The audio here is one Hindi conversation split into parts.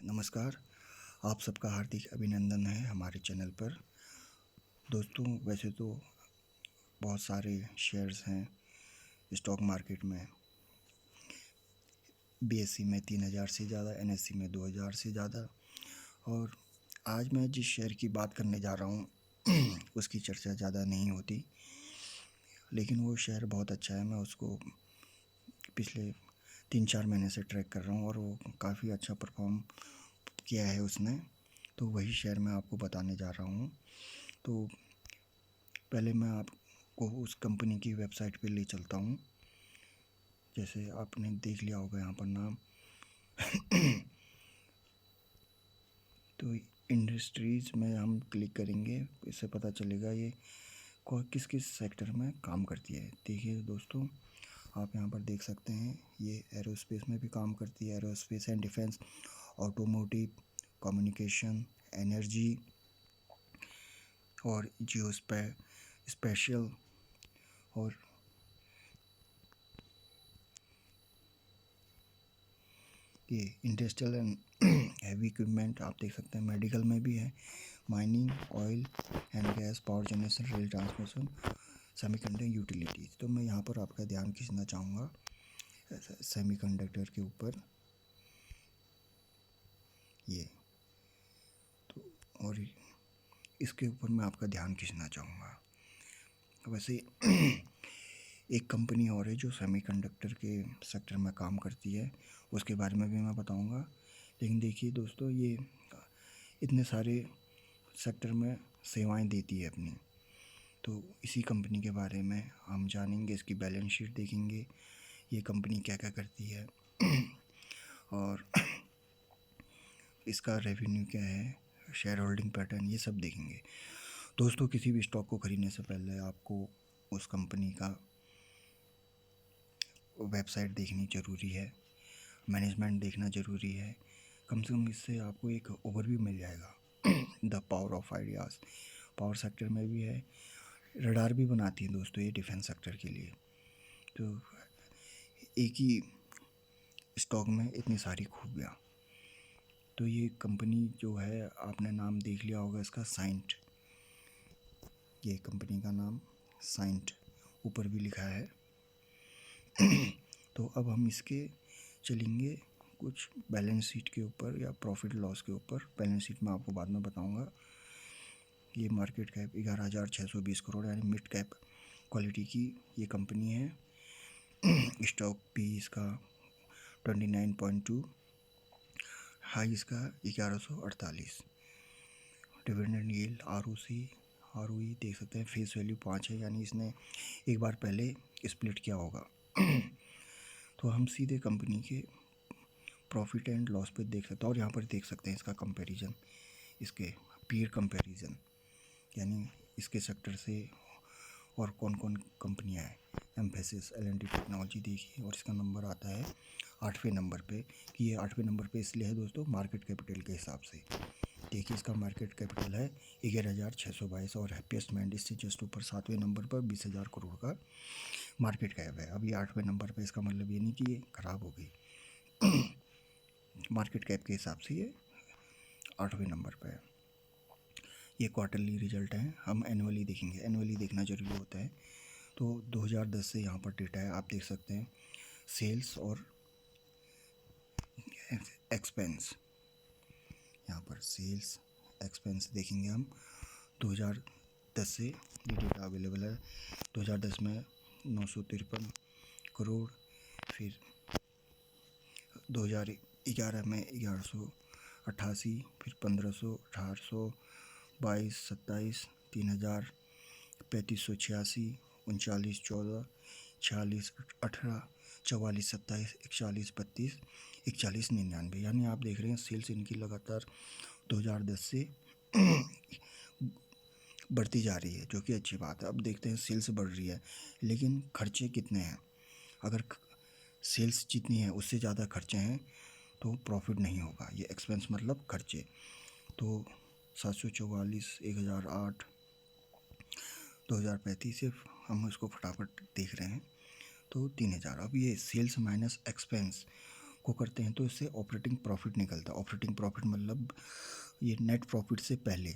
नमस्कार। आप सबका हार्दिक अभिनंदन है हमारे चैनल पर। दोस्तों, वैसे तो बहुत सारे शेयर्स हैं स्टॉक मार्केट में। बीएसई में 3000 से ज़्यादा, एनएसई में 2000 से ज़्यादा। और आज मैं जिस शेयर की बात करने जा रहा हूँ उसकी चर्चा ज़्यादा नहीं होती, लेकिन वो शेयर बहुत अच्छा है। मैं उसको पिछले 3-4 महीने से ट्रैक कर रहा हूँ और वो काफ़ी अच्छा परफॉर्म किया है उसने। तो वही शेयर मैं आपको बताने जा रहा हूँ। तो पहले मैं आपको उस कंपनी की वेबसाइट पे ले चलता हूँ। जैसे आपने देख लिया होगा यहाँ पर नाम तो इंडस्ट्रीज़ में हम क्लिक करेंगे, इससे पता चलेगा ये किस किस सेक्टर में काम करती है। देखिए दोस्तों, आप यहाँ पर देख सकते हैं ये एरोस्पेस में भी काम करती है। Aerospace and defence, automotive, communication, energy और जियो स्पेशल और ये इंडस्ट्रियल एंड हैवी इक्विपमेंट आप देख सकते हैं। मेडिकल में भी है, mining, oil and gas, power generation, rail transmission, semiconductor, utilities. तो मैं यहाँ पर आपका ध्यान खींचना चाहूँगा सेमीकंडक्टर के ऊपर। ये तो और इसके ऊपर मैं आपका ध्यान खींचना चाहूँगा। वैसे एक कंपनी और है जो सेमीकंडक्टर के सेक्टर में काम करती है, उसके बारे में भी मैं बताऊँगा। लेकिन देखिए दोस्तों, ये इतने सारे सेक्टर में सेवाएं देती है अपनी। तो इसी कंपनी के बारे में हम जानेंगे, इसकी बैलेंस शीट देखेंगे, ये कंपनी क्या क्या करती है और इसका रेवेन्यू क्या है, शेयर होल्डिंग पैटर्न, ये सब देखेंगे। दोस्तों, किसी भी स्टॉक को ख़रीदने से पहले आपको उस कंपनी का वेबसाइट देखनी ज़रूरी है, मैनेजमेंट देखना ज़रूरी है। कम से कम इससे आपको एक ओवरव्यू मिल जाएगा the power of ideas. Power sector में भी है, रडार भी बनाती है दोस्तों ये डिफेंस सेक्टर के लिए। तो एक ही स्टॉक में इतनी सारी खूबियाँ। तो ये कंपनी जो है, आपने नाम देख लिया होगा इसका, साइंट। ये कंपनी का नाम साइंट ऊपर भी लिखा है। तो अब हम इसके चलेंगे कुछ बैलेंस शीट के ऊपर या प्रॉफिट लॉस के ऊपर। बैलेंस शीट में आपको बाद में बताऊंगा। ये मार्केट कैप 11,620 करोड़ यानी मिड कैप क्वालिटी की ये कंपनी है। स्टॉक पी इसका 29.2, हाई इसका 1148। डिविडेंड यील्ड, आरओई देख सकते हैं। फेस वैल्यू 5 है, यानी इसने एक बार पहले स्प्लिट किया होगा। तो हम सीधे कंपनी के प्रॉफिट एंड लॉस पे देख सकते हैं और यहाँ पर देख सकते हैं इसका कंपैरिजन, इसके पीयर कंपैरिजन, यानी इसके सेक्टर से और कौन कौन कंपनियाँ हैं। एम्फेसिस, एल&टी टेक्नोलॉजी देखिए, और इसका नंबर आता है 8वें नंबर पे। कि ये 8वें नंबर पे इसलिए है दोस्तों, मार्केट कैपिटल के हिसाब से। देखिए इसका मार्केट कैपिटल है 11,622 और हैप्पीएस्ट माइंड इससे जस्ट ऊपर 7वें नंबर पर 20,000 करोड़ का मार्केट कैप है। अब ये 8वें नंबर पे, इसका मतलब ये नहीं कि ये ख़राब हो गई। मार्केट कैप के हिसाब से ये 8वें नंबर पे है। ये क्वार्टरली रिजल्ट है, हम एनुअली देखेंगे। एनुअली देखना ज़रूरी होता है। तो 2010 से यहाँ पर डेटा है, आप देख सकते हैं। सेल्स और एक्सपेंस, यहाँ पर सेल्स एक्सपेंस देखेंगे हम। 2010 से ये डेटा अवेलेबल है। 2010 में 953 करोड़, फिर 2011 में 1188, फिर 1500, 1822, 27, 3000, 3586, 39, 14, 46, 18, 44, 27, 41, 32, 41, 99। यानी आप देख रहे हैं सेल्स इनकी लगातार 2010 से बढ़ती जा रही है, जो कि अच्छी बात है। अब देखते हैं सेल्स बढ़ रही है, लेकिन खर्चे कितने हैं। अगर सेल्स जितनी है उससे ज़्यादा खर्चे हैं तो प्रॉफिट नहीं होगा। ये एक्सपेंस मतलब खर्चे। तो 744, 1008, 2035, सिर्फ हम इसको फटाफट देख रहे हैं। तो 3000। अब ये सेल्स माइनस एक्सपेंस को करते हैं तो इससे ऑपरेटिंग प्रॉफिट निकलता है। ऑपरेटिंग प्रॉफिट मतलब ये नेट प्रॉफिट से पहले,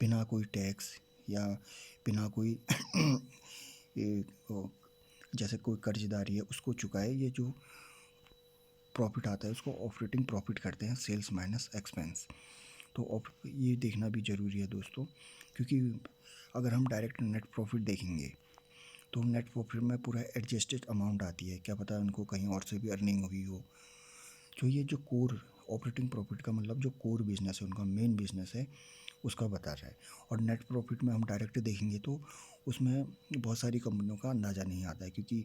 बिना कोई टैक्स या बिना कोई जैसे कोई कर्जदारी है उसको चुकाए, ये जो प्रॉफिट आता है उसको ऑपरेटिंग प्रॉफिट करते हैं, सेल्स माइनस एक्सपेंस। तो ये देखना भी ज़रूरी है दोस्तों, क्योंकि अगर हम डायरेक्ट नेट प्रॉफिट देखेंगे तो नेट प्रॉफिट में पूरा एडजस्टेड अमाउंट आती है, क्या पता उनको कहीं और से भी अर्निंग हुई हो। तो ये जो कोर ऑपरेटिंग प्रॉफिट का मतलब जो कोर बिजनेस है, उनका मेन बिजनेस है, उसका बता रहा है। और नेट प्रॉफिट में हम डायरेक्ट देखेंगे तो उसमें बहुत सारी कंपनियों का अंदाज़ा नहीं आता है, क्योंकि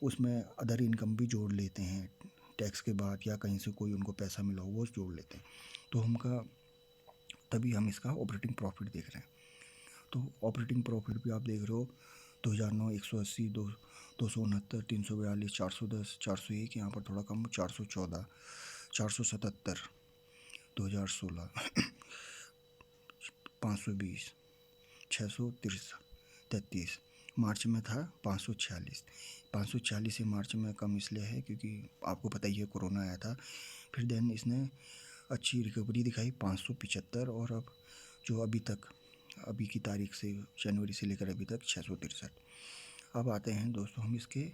उसमें अदर इनकम भी जोड़ लेते हैं टैक्स के बाद, या कहीं से कोई उनको पैसा मिला हो वो जोड़ लेते हैं। तो तभी हम इसका ऑपरेटिंग प्रॉफिट देख रहे हैं। तो ऑपरेटिंग प्रॉफिट भी आप देख रहे हो 2009 180, 269, 342, 410, 401, यहाँ पर थोड़ा कम 414, 477, 2016 520, 633, मार्च में था 546। 546 ये मार्च में कम इसलिए है क्योंकि आपको पता ही है कोरोना आया था। फिर देन इसने अच्छी रिकवरी दिखाई 575, और अब जो अभी की तारीख से जनवरी से लेकर अभी तक 663। अब आते हैं दोस्तों हम इसके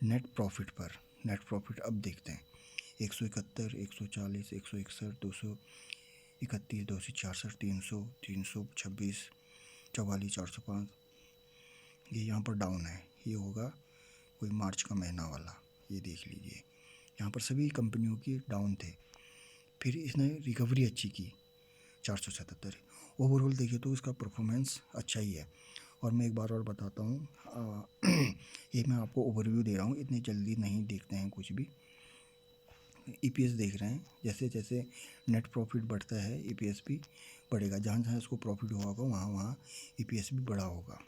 नेट प्रॉफिट पर। नेट प्रॉफिट अब देखते हैं 171, 140, 161, 231, 266, 300, 326, 44, 405। ये यहाँ पर डाउन है, ये होगा कोई मार्च का महीना वाला, ये देख लीजिए। यहाँ पर सभी कंपनियों की डाउन थे, फिर इसने रिकवरी अच्छी की 477। ओवरऑल देखिए तो इसका परफॉर्मेंस अच्छा ही है। और मैं एक बार और बताता हूँ, ये मैं आपको ओवरव्यू दे रहा हूँ, इतनी जल्दी नहीं देखते हैं कुछ भी। ईपीएस देख रहे हैं, जैसे जैसे नेट प्रॉफिट बढ़ता है ईपीएस भी बढ़ेगा, जहाँ जहाँ इसको प्रॉफिट हुआ होगा वहाँ वहाँ ईपीएस भी बढ़ा होगा।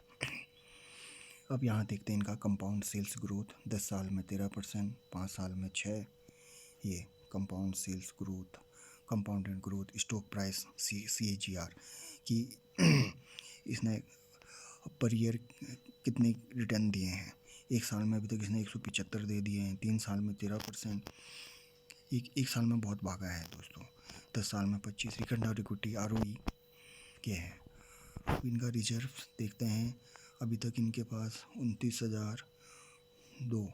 अब यहाँ देखते हैं इनका कंपाउंड सेल्स ग्रोथ, 10 साल में 13%, 5 साल में 6। ये compound sales growth, compounded growth, stock price CAGR कि इसने पर ईयर कितने रिटर्न दिए हैं। एक साल में अभी तक इसने 175 दे दिए हैं, 3 साल में 13%, एक साल में बहुत भागा है दोस्तों, 10 साल में 25। रिटर्न ऑन इक्विटी ROE क्या है। अब इनका रिजर्व देखते हैं, अभी तक इनके पास 29,002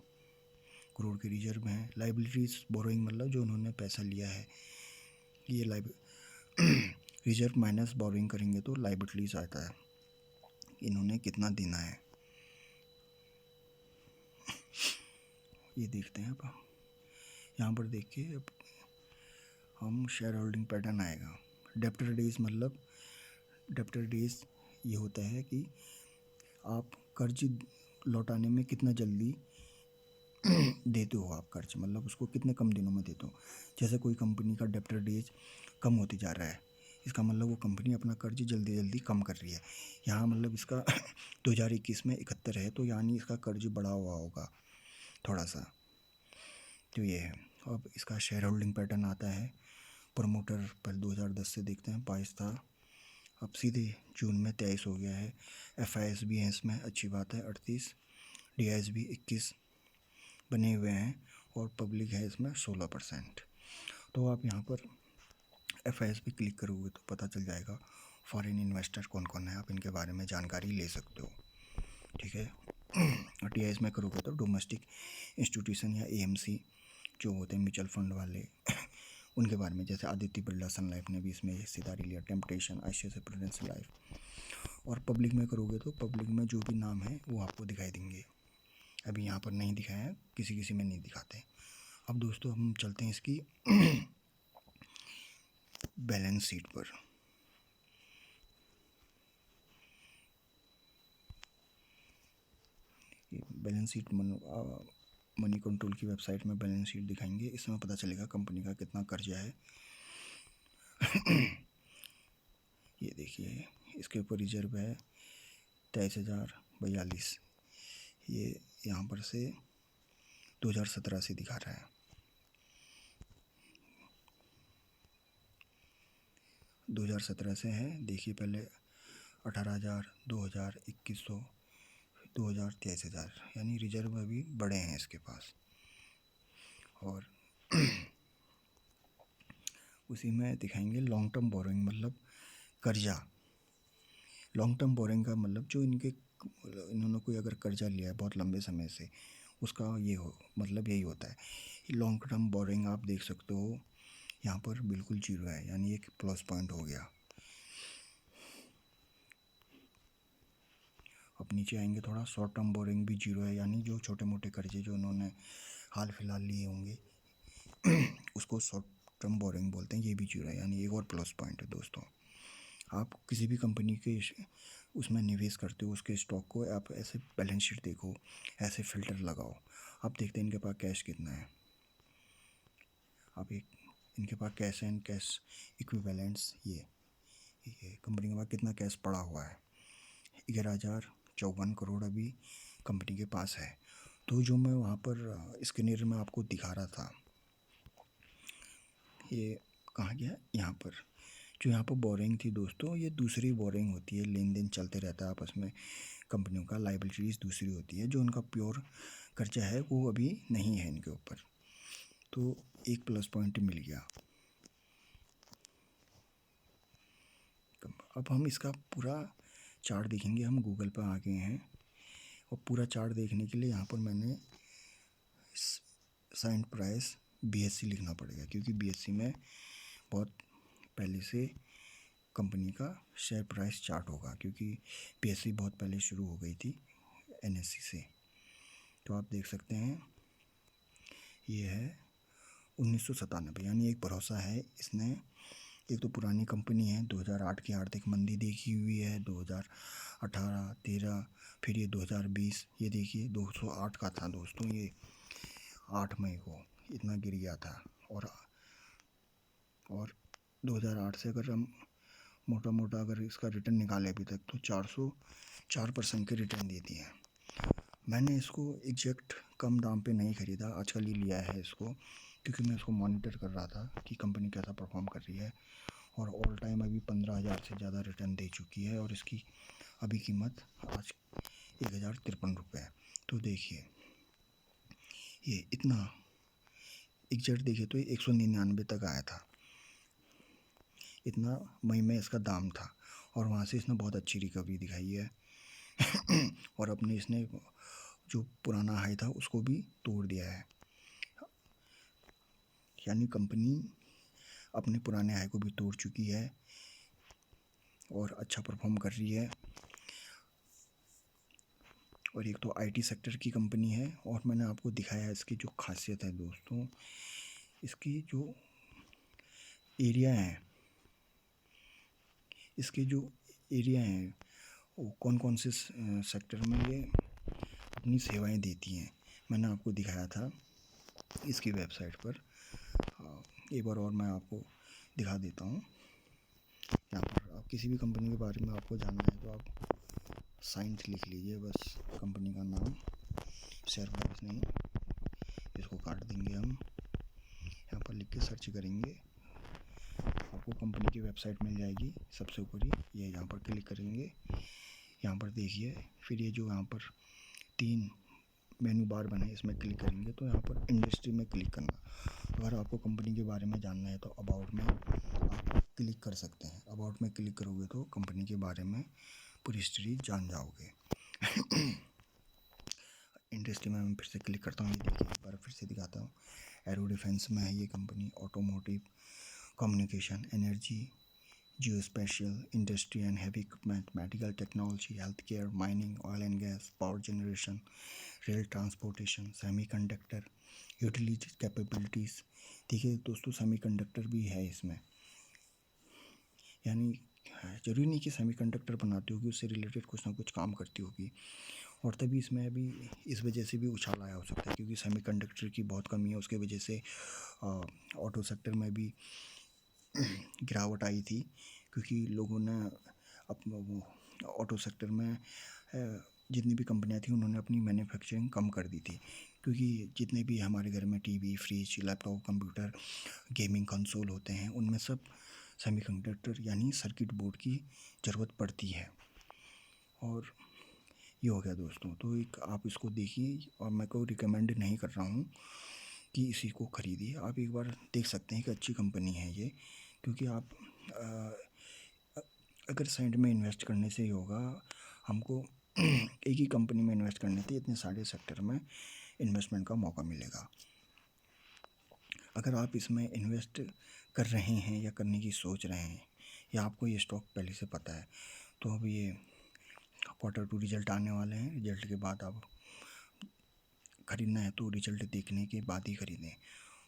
करोड़ के रिजर्व हैं। लाइबिलिटीज़ बोरोइंग मतलब जो उन्होंने पैसा लिया है, ये रिजर्व माइनस बोरोइंग करेंगे तो लाइबिलिटीज़ आता है, इन्होंने कितना देना है ये देखते हैं। अब यहाँ पर देखिए, अब हम शेयर होल्डिंग पैटर्न आएगा। डेप्टर डेज मतलब डेप्टर डेज ये होता है कि आप कर्ज लौटाने में कितना जल्दी देते हो आप कर्ज, मतलब उसको कितने कम दिनों में देते हो। जैसे कोई कंपनी का डेप्टर डेज कम होते जा रहा है, इसका मतलब वो कंपनी अपना कर्ज जल्दी जल्दी कम कर रही है। यहाँ मतलब इसका 2021 में 71 है, तो यानी इसका कर्ज बढ़ा हुआ होगा थोड़ा सा, तो ये है। अब इसका शेयर होल्डिंग पैटर्न आता है। प्रमोटर पहले 2010 से देखते हैं 22 था, अब सीधे जून में 23 हो गया है। FIS भी है इसमें, अच्छी बात है 38, DIS भी 21 बने हुए हैं, और पब्लिक है इसमें 16%। तो आप यहाँ पर FIS पे क्लिक करोगे तो पता चल जाएगा फॉरेन इन्वेस्टर कौन कौन है, आप इनके बारे में जानकारी ले सकते हो, ठीक है। और DIS में करोगे तो डोमेस्टिक इंस्टीट्यूशन या AMC जो होते हैं म्यूचुअल फंड वाले उनके बारे में, जैसे आदित्य बिरला सन लाइफ ने भी इसमें हिस्सेदारी लिया, टेम्पटेशन, ICICI प्रूडेंशियल लाइफ। और पब्लिक में करोगे तो पब्लिक में जो भी नाम है वो आपको दिखाई देंगे। अभी यहाँ पर नहीं दिखाया है, किसी किसी में नहीं दिखाते। अब दोस्तों हम चलते हैं इसकी बैलेंस शीट पर। बैलेंस शीट मनी कंट्रोल की वेबसाइट में बैलेंस शीट दिखाएंगे, इसमें पता चलेगा कंपनी का कितना कर्जा है। ये देखिए इसके ऊपर रिजर्व है 23,042, ये यहाँ पर से 2017 से दिखा रहा है। 2017 से है, देखिए पहले 18,000, 2,000, 2,100, 2,000, 23,000, यानी रिजर्व अभी बड़े हैं इसके पास। और उसी में दिखाएंगे लॉन्ग टर्म बोरोइंग मतलब कर्जा। लॉन्ग टर्म बोरोइंग का मतलब जो इन्होंने कोई अगर कर्जा लिया है बहुत लंबे समय से, उसका ये हो मतलब यही होता है। लॉन्ग टर्म बोरोइंग आप देख सकते हो यहाँ पर बिल्कुल जीरो है, यानी एक प्लस पॉइंट हो गया। अब नीचे आएंगे थोड़ा, शॉर्ट टर्म बोरिंग भी जीरो है, यानी जो छोटे मोटे कर्जे जो उन्होंने हाल फिलहाल लिए होंगे उसको शॉर्ट टर्म बोरिंग बोलते हैं, ये भी जीरो है, यानी एक और प्लस पॉइंट है दोस्तों। आप किसी भी कंपनी के उसमें निवेश करते हो, उसके स्टॉक को आप ऐसे बैलेंस शीट देखो, ऐसे फिल्टर लगाओ, आप देखते हैं इनके पास कैश कितना है। आप एक इनके पास कैश एंड कैश इक्विवेलेंट्स, ये कंपनी के पास कितना कैश पड़ा हुआ है, 11,054 करोड़ अभी कंपनी के पास है। तो जो मैं वहाँ पर स्क्रीनर में आपको दिखा रहा था, ये कहाँ गया, यहाँ पर जो यहाँ पर बोरिंग थी दोस्तों, ये दूसरी बोरिंग होती है, लेन देन चलते रहता है आपस में कंपनियों का, लाइबिलिटीज़ दूसरी होती है, जो उनका प्योर कर्जा है वो अभी नहीं है इनके ऊपर। तो एक प्लस पॉइंट मिल गया। अब हम इसका पूरा चार्ट देखेंगे, हम गूगल पर आ गए हैं और पूरा चार्ट देखने के लिए यहाँ पर मैंने साइन प्राइस BSC लिखना पड़ेगा, क्योंकि BSC में बहुत पहले से कंपनी का शेयर प्राइस चार्ट होगा, क्योंकि BSC बहुत पहले शुरू हो गई थी NSE से। तो आप देख सकते हैं ये है 1997, यानी एक भरोसा है इसने। एक तो पुरानी कंपनी है, 2008 की आर्थिक मंदी देखी हुई है, 2018, 13, फिर ये 2020, ये देखिए 208 का था दोस्तों, ये 8 मई को इतना गिर गया था। और 2008 से अगर हम मोटा मोटा अगर इसका रिटर्न निकाले अभी तक, तो 404% के रिटर्न दे दिए हैं। मैंने इसको एग्जैक्ट कम दाम पे नहीं ख़रीदा, आजकल ही लिया है इसको, क्योंकि मैं इसको मॉनिटर कर रहा था कि कंपनी कैसा परफॉर्म कर रही है। और ऑल टाइम अभी 15,000 से ज़्यादा रिटर्न दे चुकी है, और इसकी अभी कीमत आज 1,053 रुपये है। तो देखिए ये इतना एग्जैक्ट देखिए तो 199 तक आया था, इतना मई में इसका दाम था, और वहाँ से इसने बहुत अच्छी रिकवरी दिखाई है और अपने इसने जो पुराना हाई था उसको भी तोड़ दिया है, यानी कंपनी अपने पुराने हाई को भी तोड़ चुकी है और अच्छा परफॉर्म कर रही है। और एक तो IT सेक्टर की कंपनी है, और मैंने आपको दिखाया है इसकी जो खासियत है दोस्तों, इसकी जो एरिया है, इसके जो एरिया हैं वो कौन कौन से सेक्टर में ये अपनी सेवाएं देती हैं, मैंने आपको दिखाया था इसकी वेबसाइट पर। एक बार और मैं आपको दिखा देता हूँ। यहाँ पर आप किसी भी कंपनी के बारे में आपको जानना है तो आप साइंस लिख लीजिए, बस कंपनी का नाम, शेयर प्राइस नहीं, इसको काट देंगे हम, यहाँ पर लिख के सर्च करेंगे, आपको कंपनी की वेबसाइट मिल जाएगी सबसे ऊपर ही, ये यहाँ पर क्लिक करेंगे, यहाँ पर देखिए, फिर ये जो यहाँ पर 3 मेनू बार बने इसमें क्लिक करेंगे, तो यहाँ पर इंडस्ट्री में क्लिक करना। अगर आपको कंपनी के बारे में जानना है तो अबाउट में आप क्लिक कर सकते हैं, अबाउट में क्लिक करोगे तो कंपनी के बारे में पूरी हिस्ट्री जान जाओगे। इंडस्ट्री में मैं फिर से क्लिक करता हूँ, ये देखिए एक बार फिर से दिखाता हूँ। एरो डिफेंस में है ये company, automotive, communication, energy, geospatial, industry and heavy equipment, medical technology, health care, mining, oil and gas, power generation, rail transportation, semiconductor, utility capabilities. देखिए दोस्तों सेमीकंडक्टर भी है इसमें, यानी ज़रूरी नहीं कि सेमीकंडक्टर बनाती होगी, उससे रिलेटेड कुछ ना कुछ काम करती होगी, और तभी इसमें अभी इस वजह से भी उछाल आया हो सकता है, क्योंकि सेमीकंडक्टर की बहुत कमी है, उसके वजह से ऑटो सेक्टर में भी गिरावट आई थी, क्योंकि लोगों ने अपना ऑटो सेक्टर में जितनी भी कंपनियां थी उन्होंने अपनी मैन्युफैक्चरिंग कम कर दी थी, क्योंकि जितने भी हमारे घर में TV, fridge, laptop, computer, gaming console होते हैं, उनमें सब सेमीकंडक्टर यानी सर्किट बोर्ड की ज़रूरत पड़ती है। और ये हो गया दोस्तों, तो एक आप इसको देखिए, और मैं को रिकमेंड नहीं कर रहा हूँ कि इसी को खरीदिए। आप एक बार देख सकते हैं कि अच्छी कंपनी है ये, क्योंकि आप अगर सेंट में इन्वेस्ट करने से ही होगा, हमको एक ही कंपनी में इन्वेस्ट करने से इतने सारे सेक्टर में इन्वेस्टमेंट का मौका मिलेगा। अगर आप इसमें इन्वेस्ट कर रहे हैं या करने की सोच रहे हैं, या आपको ये स्टॉक पहले से पता है, तो अब ये Q2 रिजल्ट आने वाले हैं। रिजल्ट के बाद आप ख़रीदना है तो रिजल्ट देखने के बाद ही ख़रीदें।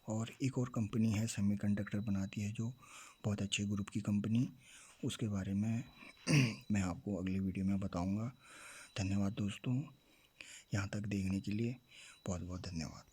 और एक और कंपनी है, सेमीकंडक्टर बनाती है, जो बहुत अच्छे ग्रुप की कंपनी, उसके बारे में मैं आपको अगली वीडियो में बताऊंगा। धन्यवाद दोस्तों, यहाँ तक देखने के लिए बहुत बहुत धन्यवाद।